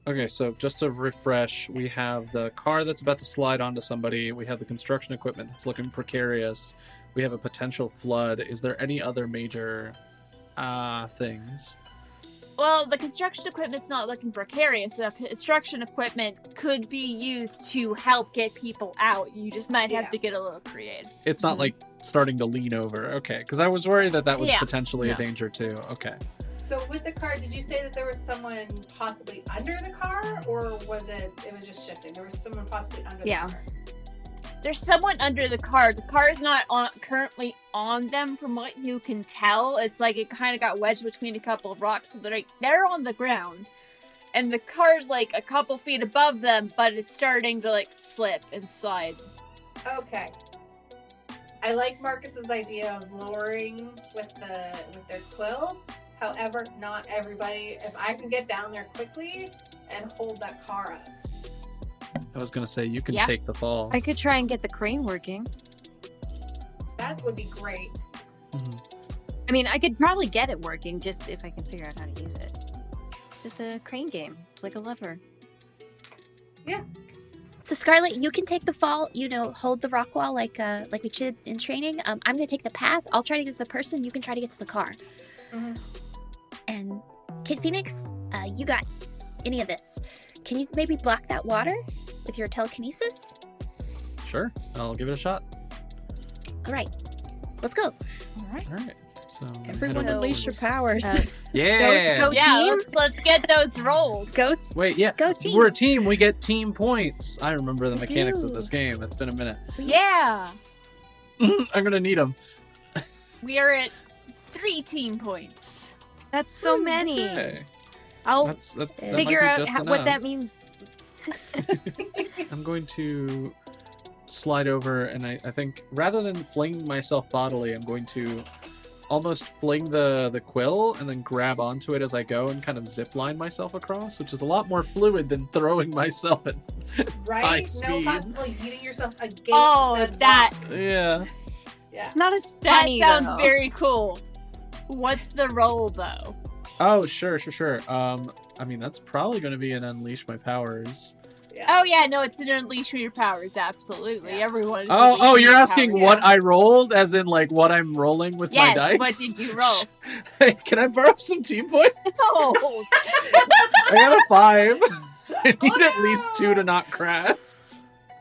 Okay, so just to refresh, we have the car that's about to slide onto somebody. We have the construction equipment that's looking precarious. We have a potential flood. Is there any other major things? Well, the construction equipment's not looking precarious. The construction equipment could be used to help get people out. You just might have to get a little creative. It's not like starting to lean over. Okay, because I was worried that was potentially a danger too. Okay. So with the car, did you say that there was someone possibly under the car, or was it was just shifting? There was someone possibly under the car. There's someone under the car. The car is not currently on them from what you can tell. It's like it kind of got wedged between a couple of rocks, so they're on the ground. And the car's like a couple feet above them, but it's starting to like slip and slide. Okay. I like Marcus's idea of lowering with their quill. However, not everybody. If I can get down there quickly and hold that car up. I was going to say, you can take the fall. I could try and get the crane working. That would be great. Mm-hmm. I mean, I could probably get it working, just if I can figure out how to use it. It's just a crane game. It's like a lever. Yeah. So Scarlet, you can take the fall, hold the rock wall like we did in training. I'm going to take the path. I'll try to get to the person. You can try to get to the car. Mm-hmm. And Kid Phoenix, you got any of this. Can you maybe block that water with your telekinesis? Sure, I'll give it a shot. All right, let's go. All right. So everyone unleash your powers. Yeah. Let's get those rolls. Goats. Wait, yeah. Go team. We're a team. We get team points. I remember the mechanics of this game. It's been a minute. Yeah. I'm gonna need them. We are at 3 team points. That's so many. Okay. I'll that figure might be out just what that enough. means. I'm going to slide over, and I think rather than flinging myself bodily, I'm going to almost fling the quill and then grab onto it as I go and kind of zip line myself across, which is a lot more fluid than throwing myself at high speeds. No possibly hitting yourself against that. Yeah. Yeah. Not as funny, That sounds though. very cool. What's the roll, though? Oh, sure. I mean, that's probably going to be an Unleash My Powers. Yeah. Oh, yeah, no, it's an unleash your powers, absolutely. Yeah. Everyone. Oh, you're asking what I rolled, as in, like, what I'm rolling with my dice? Yes, what did you roll? Hey, can I borrow some team points? Oh. I got a 5. I need at least 2 to not crash.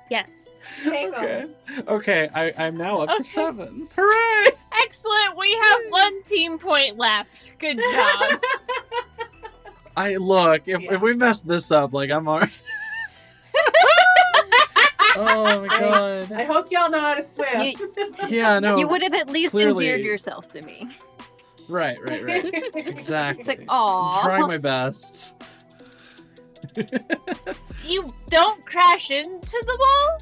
Yes. Take them. Okay, I'm now up to 7. Hooray! Excellent, we have 1 team point left. Good job. If we mess this up, like, I'm already... Oh my god. I hope y'all know how to swim. Yeah, no. You would have at least clearly... endeared yourself to me. Right. Exactly. It's like, I'm aw. trying my best. You don't crash into the wall,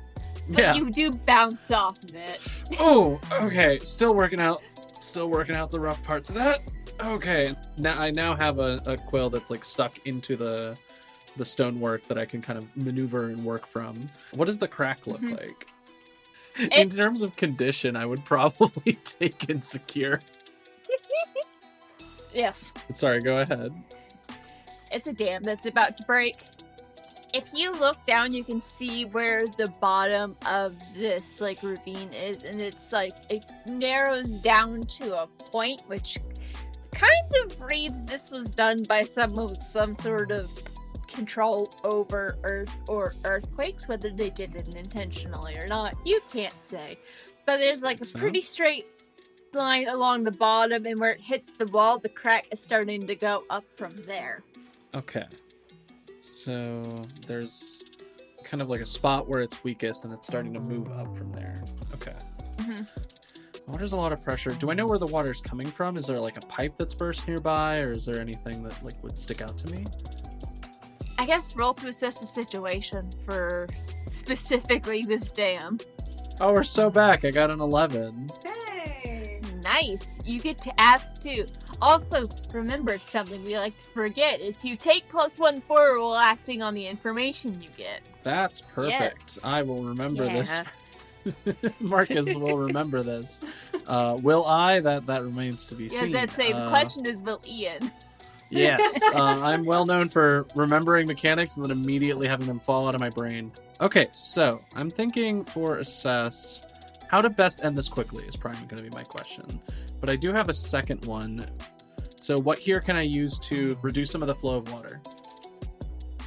but you do bounce off of it. Oh, okay. Still working out the rough parts of that. Okay. Now I have a quill that's like stuck into the stonework that I can kind of maneuver and work from. What does the crack look like? In terms of condition, I would probably take Insecure. Yes. Sorry, go ahead. It's a dam that's about to break. If you look down, you can see where the bottom of this like ravine is, and it's like it narrows down to a point, which kind of reads this was done by someone with some sort of control over earth or earthquakes. Whether they did it intentionally or not, you can't say. But there's like a pretty straight line along the bottom, and where it hits the wall, the crack is starting to go up from there. Okay. So there's kind of like a spot where it's weakest, and it's starting to move up from there. Okay. Water's a lot of pressure. Do I know where the water's coming from? Is there like a pipe that's burst nearby, or is there anything that like would stick out to me? I guess roll to assess the situation for specifically this dam. Oh, we're so back. I got an 11. Hey. Nice. You get to ask too. Also, remember something we like to forget is you take +1 forward while acting on the information you get. That's perfect. Yes. I will remember this. Marcus will remember this. Will I? That remains to be seen. Yes, I'd say the question is, will Ian? Yes, I'm well known for remembering mechanics and then immediately having them fall out of my brain. Okay, so I'm thinking for assess, how to best end this quickly is probably going to be my question. But I do have a second one. So what here can I use to reduce some of the flow of water?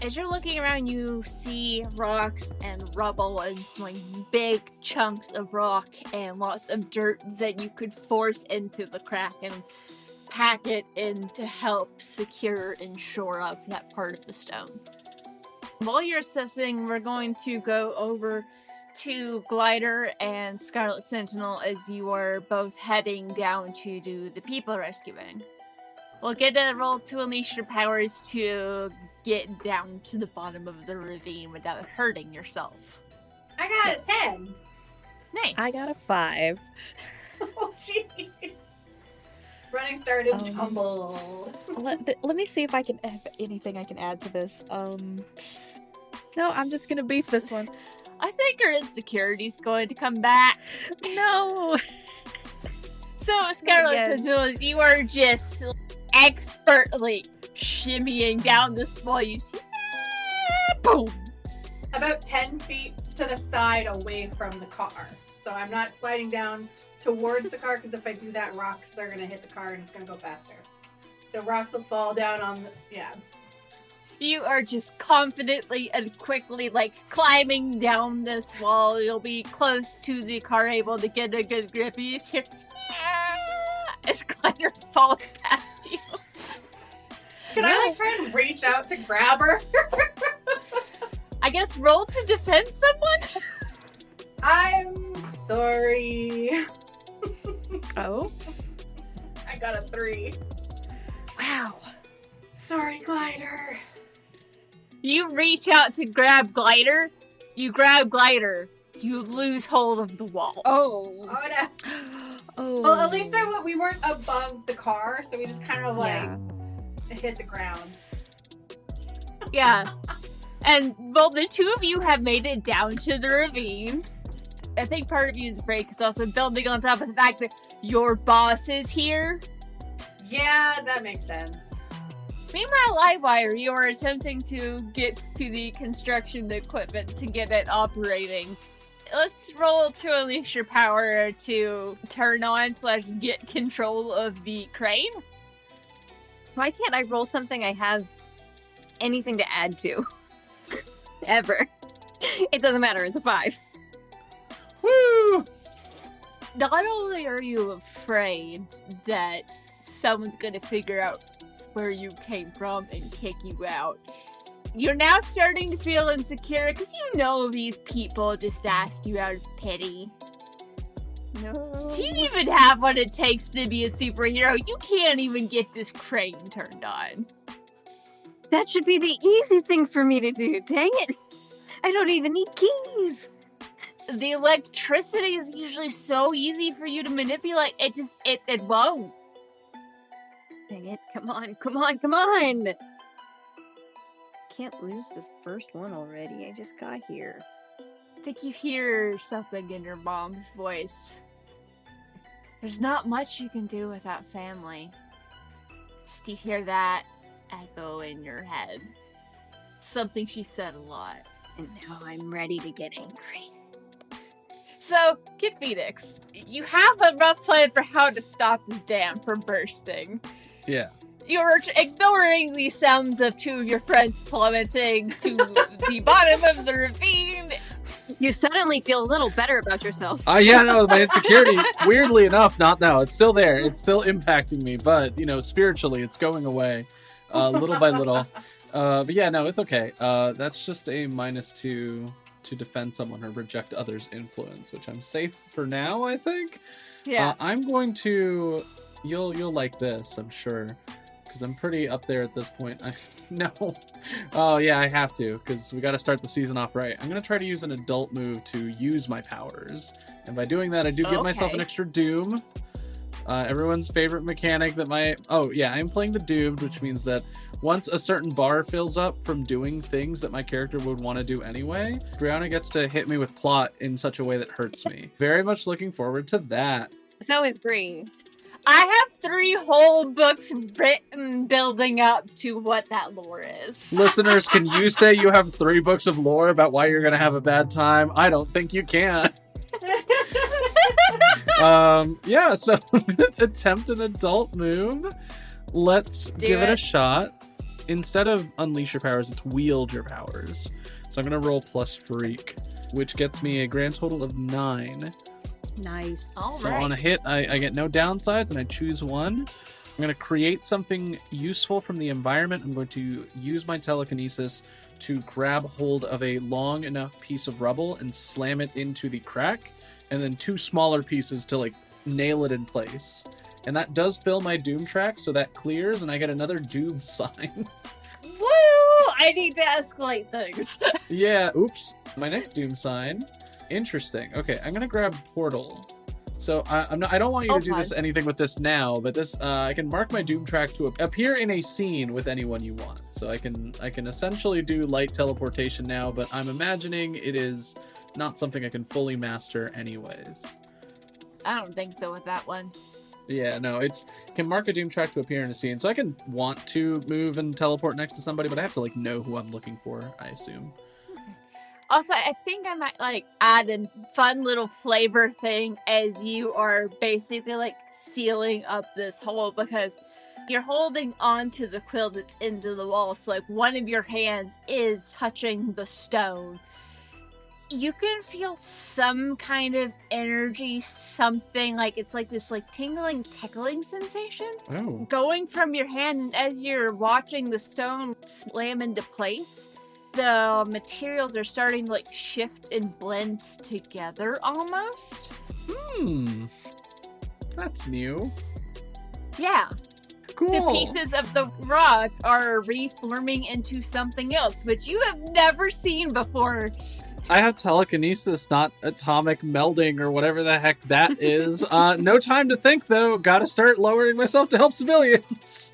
As you're looking around, you see rocks and rubble and some like big chunks of rock and lots of dirt that you could force into the crack and pack it in to help secure and shore up that part of the stone. While you're assessing, we're going to go over to Glider and Scarlet Sentinel as you are both heading down to do the people rescuing. We'll get a roll to unleash your powers to get down to the bottom of the ravine without hurting yourself. I got a 10. Nice. I got a 5. Oh, jeez. Running started tumble. Let me see if I can have anything I can add to this. No, I'm just gonna beef this one. I think your insecurity's going to come back. No. So, Scarlet Sentinel, you are just expertly shimmying down the small. You see, boom. About 10 feet to the side away from the car. So I'm not sliding down towards the car, because if I do that, rocks are going to hit the car and it's going to go faster. So rocks will fall down on the... Yeah. You are just confidently and quickly, like, climbing down this wall. You'll be close to the car, able to get a good grip. You just hear... as Glider falls past you. Can I, like, try and reach out to grab her? I guess roll to defend someone? I'm sorry. Oh? I got a 3. Wow. Sorry, Glider. You reach out to grab Glider. You grab Glider. You lose hold of the wall. Oh. Oh, no. Oh. Well, at least we weren't above the car, so we just kind of, like, hit the ground. Yeah. And, well, the two of you have made it down to the ravine. I think part of you is afraid because also building on top of the fact that your boss is here. Yeah, that makes sense. Meanwhile, Livewire, you are attempting to get to the construction equipment to get it operating. Let's roll to unleash your power to turn on / get control of the crane. Why can't I roll something I have anything to add to? Ever. It doesn't matter, it's a 5. Woo! Not only are you afraid that someone's going to figure out where you came from and kick you out, you're now starting to feel insecure because you know these people just asked you out of pity. No. Do you even have what it takes to be a superhero? You can't even get this crane turned on. That should be the easy thing for me to do, dang it. I don't even need keys. The electricity is usually so easy for you to manipulate, it won't. Dang it, come on, come on, come on! Can't lose this first one already, I just got here. I think you hear something in your mom's voice. There's not much you can do without family. Just you hear that echo in your head. Something she said a lot. And now I'm ready to get angry. So, Kid Phoenix, you have a rough plan for how to stop this dam from bursting. Yeah. You're ignoring the sounds of two of your friends plummeting to the bottom of the ravine. You suddenly feel a little better about yourself. Yeah, no, my insecurity, weirdly enough, it's still there. It's still impacting me, but, spiritually, it's going away little by little. But yeah, no, it's okay. That's just a -2 to defend someone or reject others' influence, which I'm safe for now, I think. Yeah. I'm going to... You'll like this, I'm sure. Because I'm pretty up there at this point. No. Oh, yeah, I have to. Because we got to start the season off right. I'm going to try to use an adult move to use my powers. And by doing that, I do give myself an extra doom. Everyone's favorite mechanic that Oh, yeah, I'm playing the doomed, which means that once a certain bar fills up from doing things that my character would want to do anyway, Brianna gets to hit me with plot in such a way that hurts me. Very much looking forward to that. So is Bree. I have 3 whole books written building up to what that lore is. Listeners, can you say you have 3 books of lore about why you're gonna have a bad time? I don't think you can. Yeah, so attempt an adult move. Let's give it a shot. Instead of unleash your powers, it's wield your powers. So I'm gonna roll plus freak, which gets me a grand total of 9. Nice. So on a hit, I get no downsides, and I choose one. I'm going to create something useful from the environment. I'm going to use my telekinesis to grab hold of a long enough piece of rubble and slam it into the crack, and then 2 smaller pieces to like nail it in place. And that does fill my doom track, so that clears, and I get another doom sign. Woo! I need to escalate things. Yeah, oops. My next doom sign. Interesting. Okay, I'm gonna grab portal. So I don't want you to do this anything with this now, but this I can mark my doom track to appear in a scene with anyone you want. So I can essentially do light teleportation now, but I'm imagining it is not something I can fully master anyways. I don't think so with that one. Yeah, no, can mark a doom track to appear in a scene. So I can want to move and teleport next to somebody, but I have to like know who I'm looking for, I assume. Also, I think I might like add a fun little flavor thing as you are basically like sealing up this hole, because you're holding onto the quill that's into the wall. So like one of your hands is touching the stone. You can feel some kind of energy, something like it's like this like tingling, tickling sensation going from your hand, and as you're watching the stone slam into place, the materials are starting to like shift and blend together almost. That's new. Yeah. Cool. The pieces of the rock are reforming into something else, which you have never seen before. I have telekinesis, not atomic melding or whatever the heck that is. No time to think, though. Gotta start lowering myself to help civilians.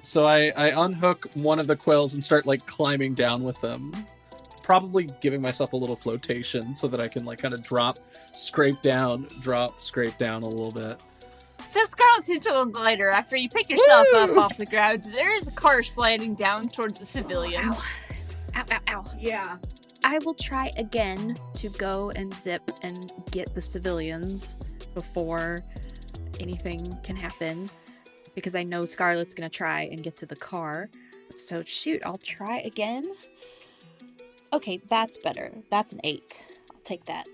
So I unhook one of the quills and start, like, climbing down with them. Probably giving myself a little flotation so that I can, like, kind of drop, scrape down a little bit. So Scarlet's into a glider. After you pick yourself up off the ground, there is a car sliding down towards the civilians. Ow. Yeah. I will try again to go and zip and get the civilians before anything can happen, because I know Scarlet's gonna try and get to the car. So shoot, I'll try again. Okay, that's better. That's an 8. I'll take that.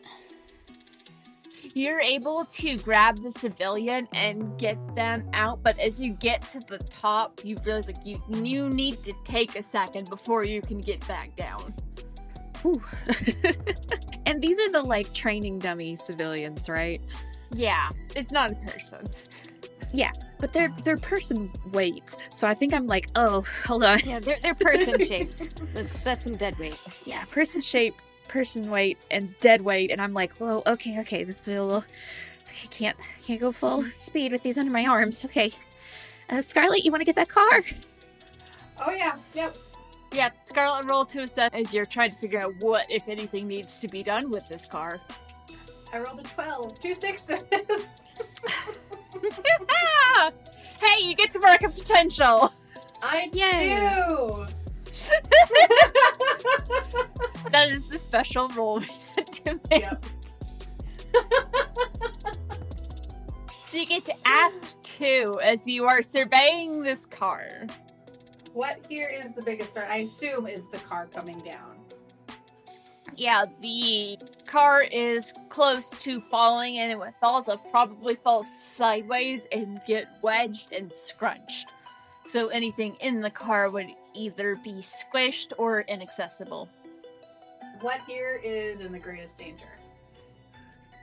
You're able to grab the civilian and get them out, but as you get to the top, you realize like you need to take a second before you can get back down. Ooh. And these are the like training dummy civilians, right? Yeah, it's not a person. Yeah, but they're person weight. So I think I'm like, oh, hold on. Yeah, they're person shaped. That's some dead weight. Yeah, person shape, person weight, and dead weight. And I'm like, whoa, okay, this is a little. Okay, can't go full speed with these under my arms. Okay, Scarlet, you want to get that car? Oh yeah. Yep. Yeah, Scarlet, roll to assess as you're trying to figure out what, if anything, needs to be done with this car. I rolled a 12. 2 6s. Hey, you get to mark a potential. I do. That is the special roll we had to make. Yep. So you get to ask 2 as you are surveying this car. What here is the biggest start? I assume is the car coming down. Yeah, the car is close to falling, and when it falls, it'll probably fall sideways and get wedged and scrunched. So anything in the car would either be squished or inaccessible. What here is in the greatest danger?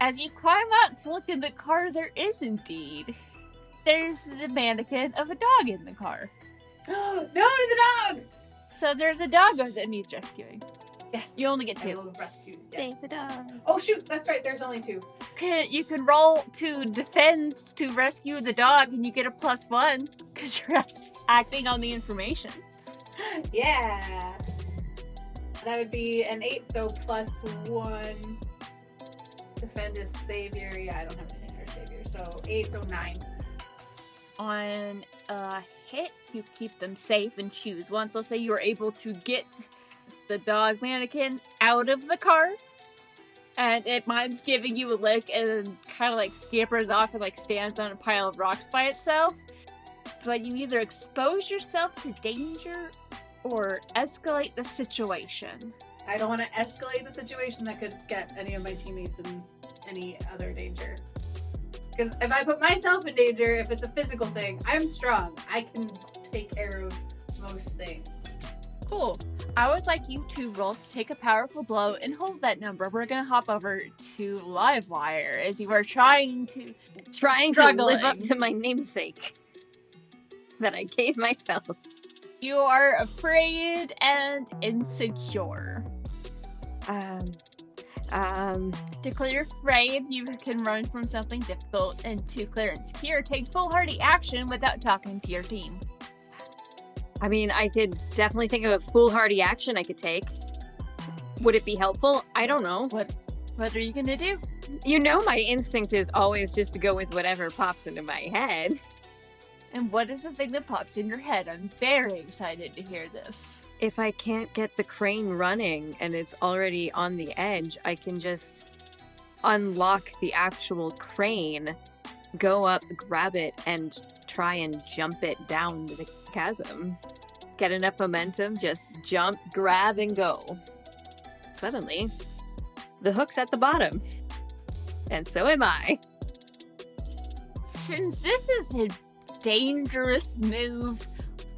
As you climb up to look in the car, there is indeed. There's the mannequin of a dog in the car. No to the dog! So there's a doggo that needs rescuing. Yes. You only get I 2. will rescue. Yes. Save the dog. Oh shoot, that's right, there's only 2. You can roll to defend to rescue the dog, and you get a +1 because you're acting on the information. Yeah. That would be an 8, so +1. Defend is savior. Yeah, I don't have anything for saviors. so 8, so 9. On a hit, you keep them safe and choose once. Let's say you were able to get the dog mannequin out of the car, and it minds giving you a lick and kind of like scampers off and like stands on a pile of rocks by itself. But you either expose yourself to danger or escalate the situation. I don't want to escalate the situation that could get any of my teammates in any other danger. Because if I put myself in danger, if it's a physical thing, I'm strong. I can take care of most things. Cool. I would like you to roll to take a powerful blow and hold that number. We're gonna hop over to Livewire as you are trying to live up to my namesake that I gave myself. You are afraid and insecure. To clear afraid, you can run from something difficult, and to clear insecure, take foolhardy action without talking to your team. I mean, I could definitely think of a foolhardy action I could take. Would it be helpful? I don't know. What are you gonna do? You know my instinct is always just to go with whatever pops into my head. And what is the thing that pops in your head? I'm very excited to hear this. If I can't get the crane running and it's already on the edge, I can just unlock the actual crane, go up, grab it, and try and jump it down the chasm. Get enough momentum, just jump, grab, and go. Suddenly, the hook's at the bottom. And so am I. Since this is a dangerous move,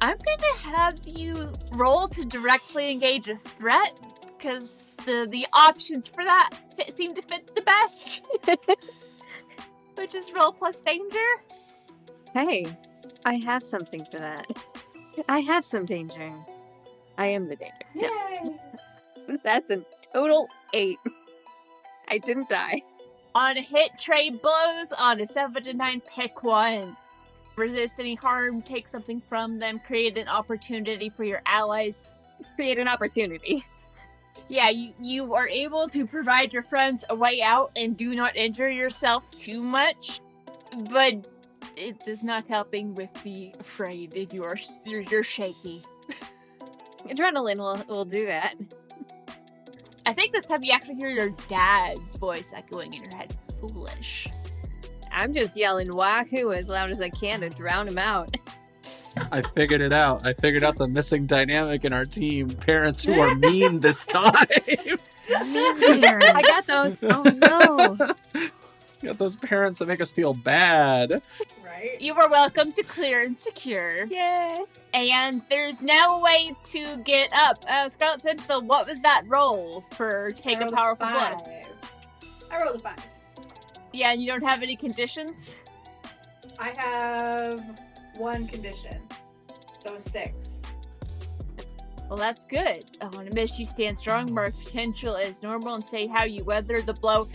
I'm gonna have you roll to directly engage a threat, because the options for that seem to fit the best. Which is roll plus danger. Hey, I have something for that. I have some danger. I am the danger. Yay! No. That's a total 8. I didn't die. On a hit, trade blows. On a 7 to 9, pick one. Resist any harm, take something from them, create an opportunity for your allies. Create an opportunity. Yeah, you are able to provide your friends a way out and do not injure yourself too much, but it is not helping with the afraid. You're shaky. Adrenaline will do that. I think this time you actually hear your dad's voice echoing in your head. Foolish. I'm just yelling wahoo as loud as I can to drown him out. I figured it out. I figured out the missing dynamic in our team. Parents who are mean this time. I got those. Oh no. You got those parents that make us feel bad. Right? You are welcome to clear and secure. Yay! And there's now a way to get up. Scarlet Sentinel, what was that roll for take a powerful blow? I rolled a 5. Yeah, and you don't have any conditions? I have 1 condition, so 6. Well, that's good. On a miss, you stand strong, mark potential as normal, and say how you weather the blow.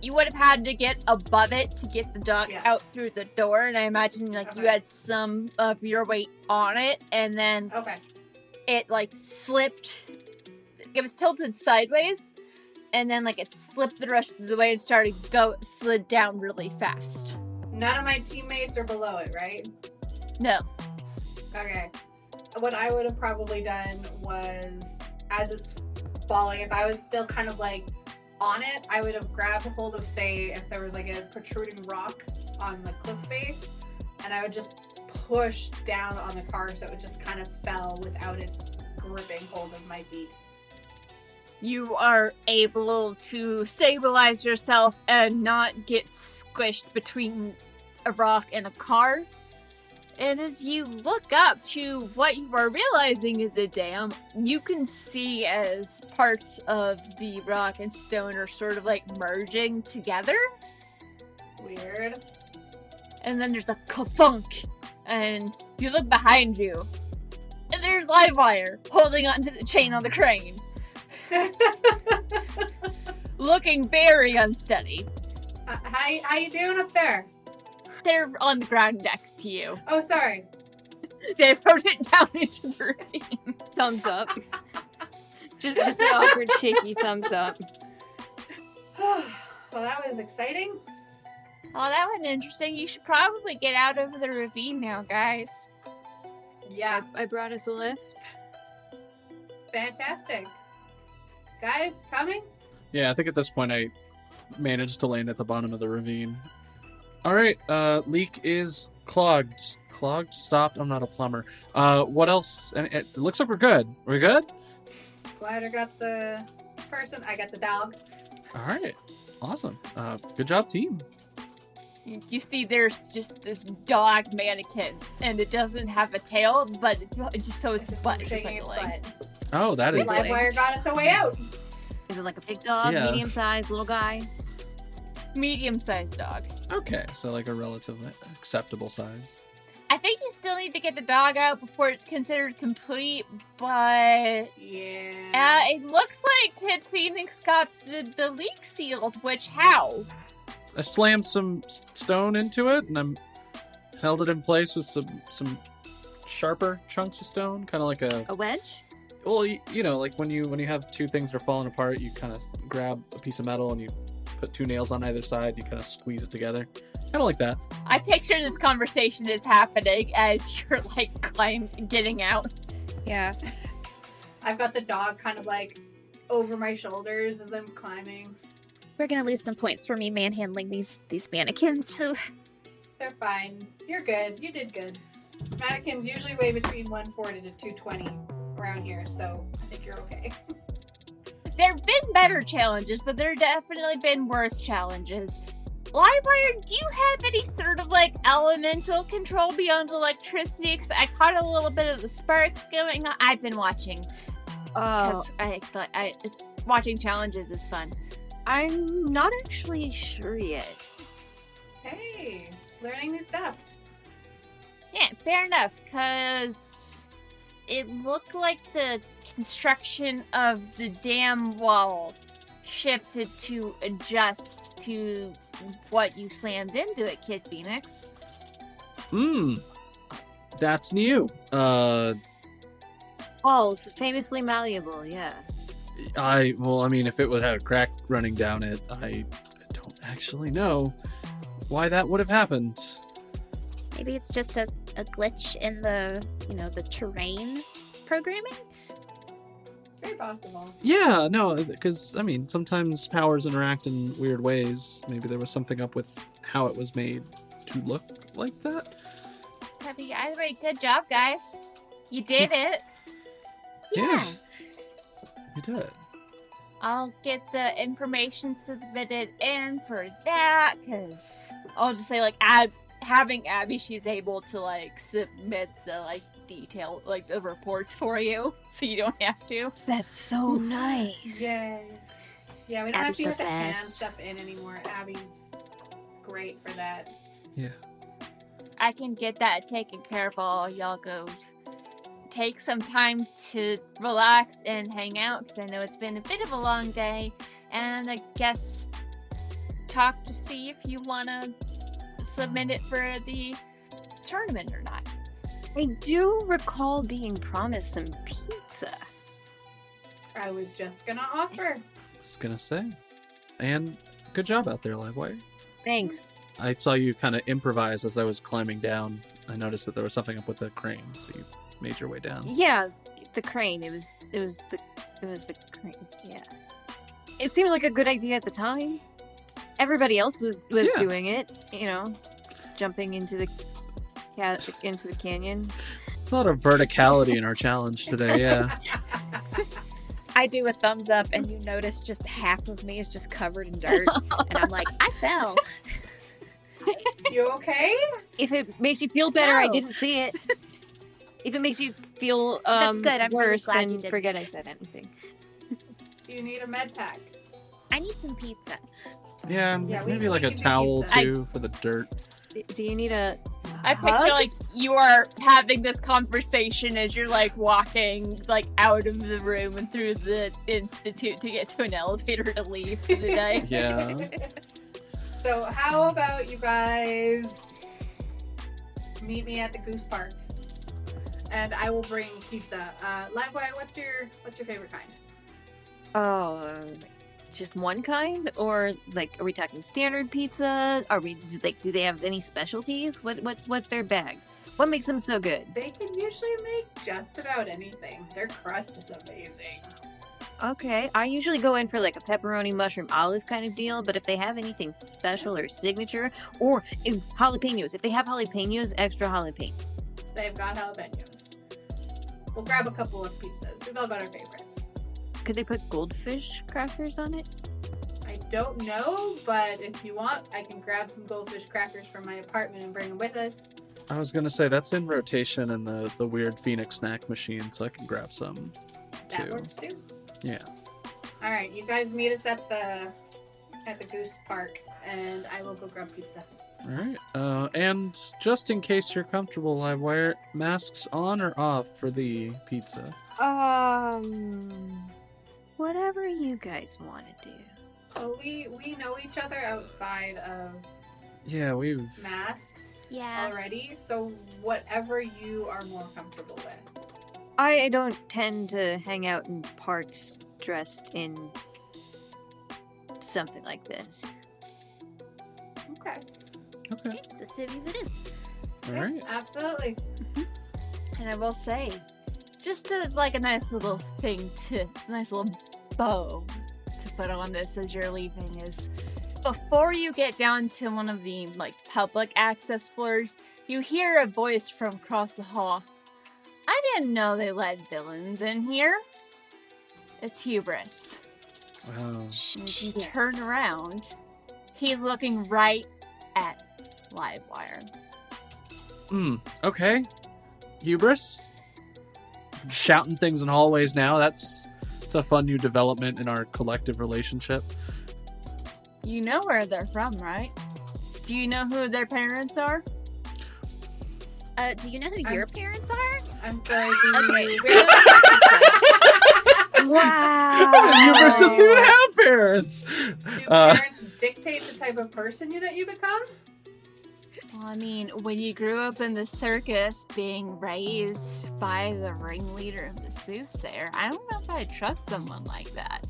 You would have had to get above it to get the dog out through the door, and I imagine you had some of your weight on it, and then it slipped. It was tilted sideways, and then it slipped the rest of the way and slid down really fast. None of my teammates are below it, right? No. Okay. What I would have probably done was, as it's falling, if I was still kind of on it, I would have grabbed hold of, say, if there was a protruding rock on the cliff face, and I would just push down on the car so it just kind of fell without it gripping hold of my feet. You are able to stabilize yourself and not get squished between a rock and a car. And as you look up to what you are realizing is a dam, you can see as parts of the rock and stone are sort of merging together. Weird. And then there's a ka-thunk. And you look behind you, and there's Livewire holding onto the chain on the crane. Looking very unsteady. How you doing up there? They're on the ground next to you. Oh, sorry. They rode it down into the ravine. Thumbs up. just an awkward, shaky thumbs up. Well, that was exciting. Oh, that was interesting. You should probably get out of the ravine now, guys. Yeah, I brought us a lift. fantastic. Guys, coming? Yeah, I think at this point I managed to land at the bottom of the ravine. All right, leak is clogged. Clogged? Stopped? I'm not a plumber. What else? And it looks like we're good. We're good? Glad I got the person. I got the dog. All right. Awesome. Good job, team. You see, there's just this dog mannequin, and it doesn't have a tail, but it's just so its Just butt is shaking its wiggling. butt. Oh, that is... Livewire got us a way out. Is it like a big dog, Yeah. medium-sized, little guy? Medium-sized dog. Okay, so like a relatively acceptable size. I think you still need to get the dog out before it's considered complete, but Yeah. it looks like Kid Phoenix got the leak sealed, which how? I slammed some stone into it, and I'm held it in place with some sharper chunks of stone, kind of like a... A wedge? Well, you know, like when you have two things that are falling apart, you kind of grab a piece of metal and you put two nails on either side. You kind of squeeze it together, kind of like that. I picture this conversation is happening as you're like getting out. Yeah. I've got the dog kind of like over my shoulders as I'm climbing. We're gonna lose some points for me manhandling these mannequins. So They're fine. You're good. You did good. Mannequins usually weigh between 140 to 220 around here, so I think you're okay. There have been better challenges, but there have definitely been worse challenges. Livewire, do you have any sort of like elemental control beyond electricity? Because I caught a little bit of the sparks going on. I've been watching. Oh, Because I thought watching challenges is fun. I'm not actually sure yet. Hey, learning new stuff. Yeah, fair enough, because it looked like the construction of the dam wall shifted to adjust to what you slammed into it, Kid Phoenix. That's new. Walls, famously malleable, yeah. I mean, if it would have a crack running down it, I don't actually know why that would have happened. maybe it's just a glitch in the the terrain programming. Very possible. Yeah, no, because I mean, sometimes powers interact in weird ways. Maybe there was something up with how it was made to look like that. Either way, good job, guys. You did it. Yeah. You did. I'll get the information submitted in for that, because I'll just say, like, having Abby, she's able to, like, submit the, like, detail, like, the reports for you, so you don't have to. That's so nice. Yay. Yeah, we don't Abby's actually have the to hand best. stuff in anymore. Abby's great for that. Yeah. I can get that taken care of while y'all go take some time to relax and hang out, because I know it's been a bit of a long day, and I guess talk to see if you want to submit it for the tournament or not. I do recall being promised some pizza. I was just gonna offer. Was gonna say. And good job out there, Livewire. Thanks. I saw you kind of improvise as I was climbing down. I noticed that there was something up with the crane, so you made your way down. Yeah, the crane. It was the crane. Yeah. It seemed like a good idea at the time. Everybody else was Yeah. doing it, jumping into the canyon. A lot of verticality in our challenge today, yeah. I do a thumbs up, and you notice just half of me is just covered in dirt, and I'm like, I fell. You okay? If it makes you feel better, I No. didn't see it. If it makes you feel That's good. I'm really worse, glad you then didn't. forget I said anything. Do you need a med pack? I need some pizza. Yeah, Yeah, maybe we like a can do towel pizza. too for the dirt. Do you need a I picture hug? like you are having this conversation as you're like walking like out of the room and through the institute to get to an elevator to leave for the day. Yeah. So how about you guys meet me at the Goose Park, and I will bring pizza. Livewire, what's your favorite kind? Oh, just one kind, or like, are we talking standard pizza? Are we like, do they have any specialties? What's their bag? What makes them so good? They can usually make just about anything. Their crust is amazing. Okay, I usually go in for like a pepperoni, mushroom, olive kind of deal, but if they have anything special or signature, or jalapenos, if they have jalapenos, extra jalapeno. They've got jalapenos. We'll grab a couple of pizzas. We've all got our favorites. Could they put goldfish crackers on it? I don't know, but if you want, I can grab some goldfish crackers from my apartment and bring them with us. I was gonna say that's in rotation in the weird Phoenix snack machine, so I can grab some That too. works too. Yeah. All right, you guys meet us at the Goose Park, and I will go grab pizza. All right. And just in case you're comfortable, I wear masks on or off for the pizza. Whatever you guys want to do. Oh, we know each other outside of Yeah, we've. masks Yeah. already, so whatever you are more comfortable with. I don't tend to hang out in parks dressed in something like this. Okay. Okay. It's as civvy as it is. All Yeah, right. absolutely. And I will say, just to like a nice little thing to, nice little bow to put on this as you're leaving is, before you get down to one of the like public access floors, you hear a voice from across the hall. I didn't know they let villains in here. It's Hubris. Wow. And if you turn around, he's looking right at Livewire. Okay. Hubris? Shouting things in hallways now. That's a fun new development in our collective relationship. You know where they're from, right? Do you know who their parents are? Do you know who your parents are? I'm sorry. Okay. Wow! Hubris doesn't even have parents! Do parents dictate the type of person that you become? Well, I mean, when you grew up in the circus being raised by the ringleader of the soothsayer, I don't know if I'd trust someone like that.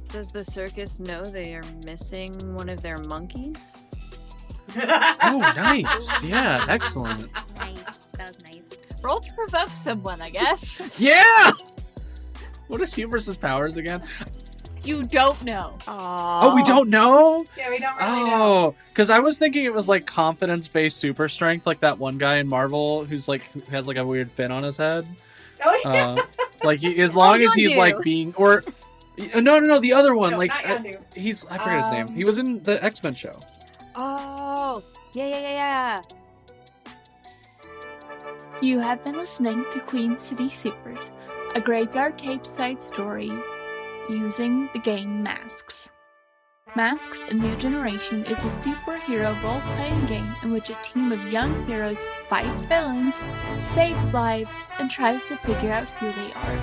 Does the circus know they are missing one of their monkeys? Oh, nice. Yeah, excellent. Nice. That was nice. Roll to provoke someone, I guess. Yeah! What is Hubris' powers again? You don't know. Oh, we don't know? Yeah, we don't really know. Oh, because I was thinking it was like confidence-based super strength, like that one guy in Marvel who has like a weird fin on his head. Oh, yeah. Like as long as he's Yondu. like being no, the other one, No, like not Yondu. I forget his name. He was in the X-Men show. Oh, yeah. You have been listening to Queen City Supers, a graveyard tape side story using the game Masks. Masks: A New Generation is a superhero role-playing game in which a team of young heroes fights villains, saves lives, and tries to figure out who they are.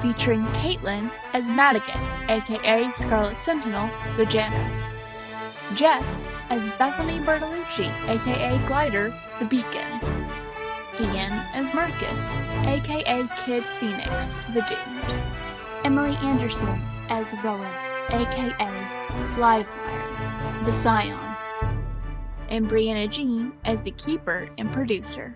Featuring Caitlin as Madigan, aka Scarlet Sentinel, the Janus. Jess as Bethany Bertolucci, aka Glider, the Beacon. Ian as Marcus, aka Kid Phoenix, the Doomed. Emily Anderson as Rowan, aka Livewire, the Scion. And Brianna Jean as the Keeper and Producer.